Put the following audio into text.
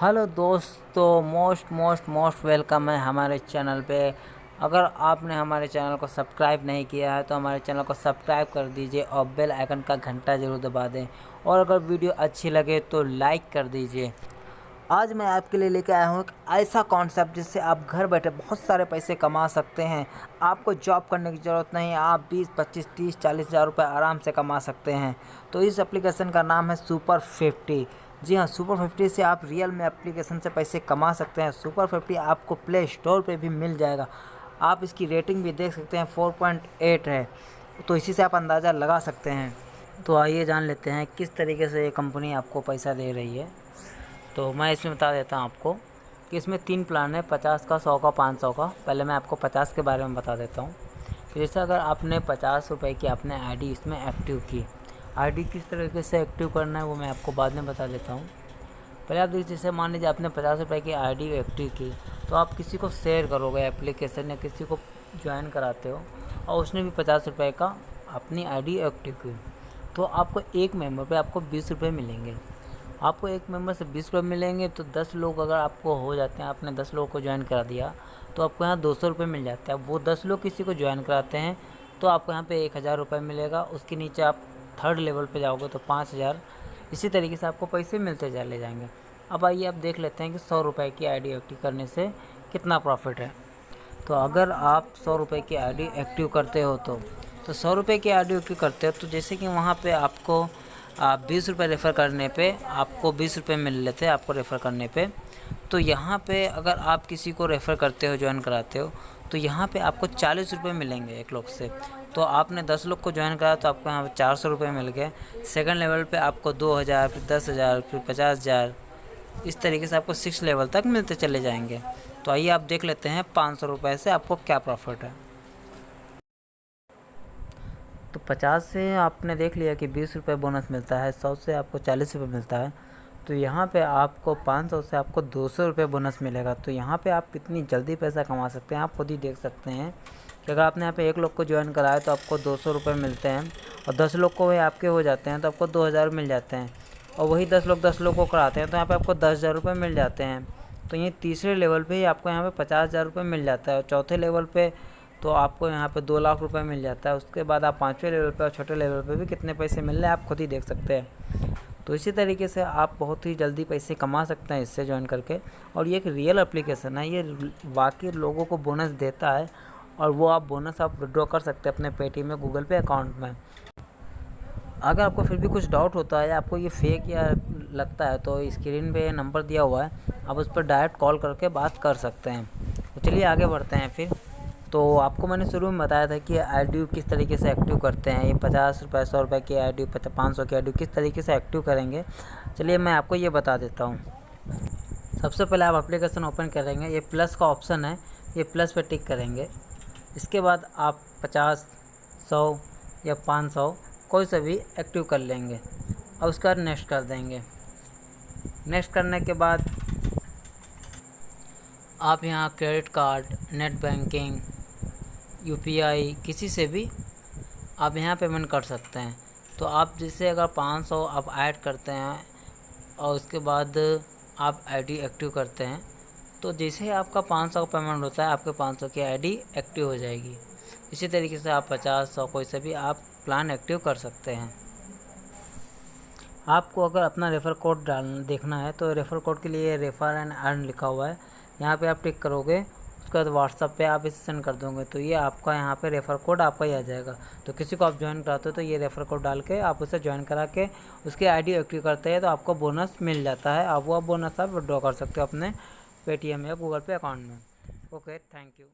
Hello दोस्तों, most welcome है हमारे चैनल पे। अगर आपने हमारे चैनल को सब्सक्राइब नहीं किया है तो हमारे चैनल को सब्सक्राइब कर दीजिए और बेल आइकन का घंटा ज़रूर दबा दें। और अगर वीडियो अच्छी लगे तो लाइक कर दीजिए। आज मैं आपके लिए लेकर आया हूँ एक ऐसा कॉन्सेप्ट जिससे आप घर बैठे बहुत सारे पैसे कमा सकते हैं। आपको जॉब करने की ज़रूरत नहीं है, आप 20, 25, 30, 40 हज़ार रुपये आराम से कमा सकते हैं। तो इस एप्लीकेशन का नाम है सुपर 50। जी हाँ, सुपर 50 से आप रियल में एप्लीकेशन से पैसे कमा सकते हैं। सुपर 50 आपको प्ले स्टोर पे भी मिल जाएगा। आप इसकी रेटिंग भी देख सकते हैं, 4.8 है। तो इसी से आप अंदाज़ा लगा सकते हैं। तो आइए जान लेते हैं किस तरीके से ये कंपनी आपको पैसा दे रही है। तो मैं इसमें बता देता हूँ आपको कि इसमें 3 प्लान है, 50 का, 100 का, 500 का। पहले मैं आपको 50 के बारे में बता देता हूँ। तो जैसे अगर आपने 50 रुपये की आपने आईडी इसमें एक्टिव की, आईडी किस तरीके से एक्टिव करना है वो मैं आपको बाद में बता देता हूँ। पहले आप देखिए, जैसे मान लीजिए आपने 50 रुपये की आईडी एक्टिव की, तो आप किसी को शेयर करोगे एप्लीकेशन या किसी को ज्वाइन कराते हो और उसने भी 50 रुपये का अपनी आईडी एक्टिव की, तो आपको एक मेंबर पे आपको 20 रुपये मिलेंगे। आपको एक मेंबर से 20 रुपये मिलेंगे तो 10 लोग अगर आपको हो जाते हैं, आपने 10 लोगों को ज्वाइन करा दिया तो आपको यहाँ 200 रुपये मिल जाते हैं। वो 10 लोग किसी को ज्वाइन कराते हैं तो आपको यहाँ पे 1000 रुपये मिलेगा। उसके नीचे आप थर्ड लेवल पे जाओगे तो 5000। इसी तरीके से आपको पैसे मिलते चले जाएंगे। अब आइए आप देख लेते हैं कि 100 रुपये की आईडी एक्टिव करने से कितना प्रॉफिट है। तो अगर आप 100 रुपये की आईडी एक्टिव करते हो तो 100 रुपये की आईडी एक्टिव करते हो तो जैसे कि वहाँ पे आपको 20 रुपये रेफ़र करने पे आपको 20 रुपये मिल लेते हैं आपको रेफ़र करने पे। तो यहाँ पे अगर आप किसी को रेफ़र करते हो, ज्वाइन कराते हो, तो यहाँ पे आपको 40 रुपये मिलेंगे एक लोग से। तो आपने 10 लोग को ज्वाइन करा तो आपको यहाँ पे 400 रुपये मिल गए। सेकंड लेवल पे आपको 2000, फिर 10,000, फिर 50,000। इस तरीके से आपको 6 लेवल तक मिलते चले जाएंगे। तो आइए आप देख लेते हैं 500 रुपये से आपको क्या प्रॉफिट है। तो 50 से आपने देख लिया कि 20 रुपये बोनस मिलता है, 100 से आपको 40 रुपये मिलता है। तो यहाँ पे आपको 500 से आपको 200 रुपये बोनस मिलेगा। तो यहाँ पे आप कितनी जल्दी पैसा कमा सकते हैं आप खुद ही देख सकते हैं कि अगर आपने यहाँ पे एक लोग को ज्वाइन कराया तो आपको 200 रुपये मिलते हैं और 10 लोग को वही आपके हो जाते हैं तो आपको 2000 मिल जाते हैं। और वही 10 लोग को कराते हैं तो यहाँ पर आपको 10,000 रुपये मिल जाते हैं। तो ये तीसरे लेवल पर ही आपको यहाँ पर 50,000 रुपये मिल जाता है और चौथे लेवल पर तो आपको यहाँ पे 2 लाख रुपए मिल जाता है। उसके बाद आप 5वें लेवल पे और छोटे लेवल पे भी कितने पैसे मिल रहे हैं आप खुद ही देख सकते हैं। तो इसी तरीके से आप बहुत ही जल्दी पैसे कमा सकते हैं इससे ज्वाइन करके। और ये एक रियल एप्लीकेशन है, ये वाकई लोगों को बोनस देता है और वो आप बोनस आप विड्रॉ कर सकते हैं अपने पेटीएम में, गूगल पे अकाउंट में। अगर आपको फिर भी कुछ डाउट होता है या आपको ये फेक या लगता है तो स्क्रीन पे नंबर दिया हुआ है, आप उस पर डायरेक्ट कॉल करके बात कर सकते हैं। तो चलिए आगे बढ़ते हैं फिर। तो आपको मैंने शुरू में बताया था कि आईडी किस तरीके से एक्टिव करते हैं। ये 50 रुपये, 100 रुपये की आईडी, 500 की आईडी किस तरीके से एक्टिव करेंगे, चलिए मैं आपको ये बता देता हूँ। सबसे पहले आप एप्लीकेशन ओपन करेंगे, ये प्लस का ऑप्शन है, ये प्लस पे टिक करेंगे। इसके बाद आप 50, 100 या 500 कोई सा भी एक्टिव कर लेंगे और उसके बाद नेक्स्ट कर देंगे। नेक्स्ट करने के बाद आप यहाँ credit card, net banking, UPI किसी से भी आप यहाँ पेमेंट कर सकते हैं। तो आप जैसे अगर 500 आप ऐड करते हैं और उसके बाद आप आईडी एक्टिव करते हैं तो जैसे ही आपका 500 का पेमेंट होता है आपके 500 की आईडी एक्टिव हो जाएगी। इसी तरीके से आप 50, 100 कोई से भी आप प्लान एक्टिव कर सकते हैं। आपको अगर अपना रेफ़र कोड देखना है तो रेफ़र कोड के लिए रेफ़र एंड अर्न लिखा हुआ है, यहाँ पे आप टिक करोगे। उसके बाद व्हाट्सअप पे आप इसे सेंड कर दोगे तो ये आपका यहाँ पे रेफ़र कोड आपका ही आ जाएगा। तो किसी को आप ज्वाइन कराते हो तो ये रेफ़र कोड डाल के आप उसे ज्वाइन करा के उसकी आईडी एक्टिव करते हैं तो आपको बोनस मिल जाता है। आप वो बोनस आप विड्रॉ कर सकते हो अपने पेटीएम या गूगल पे अकाउंट में। Okay, thank you.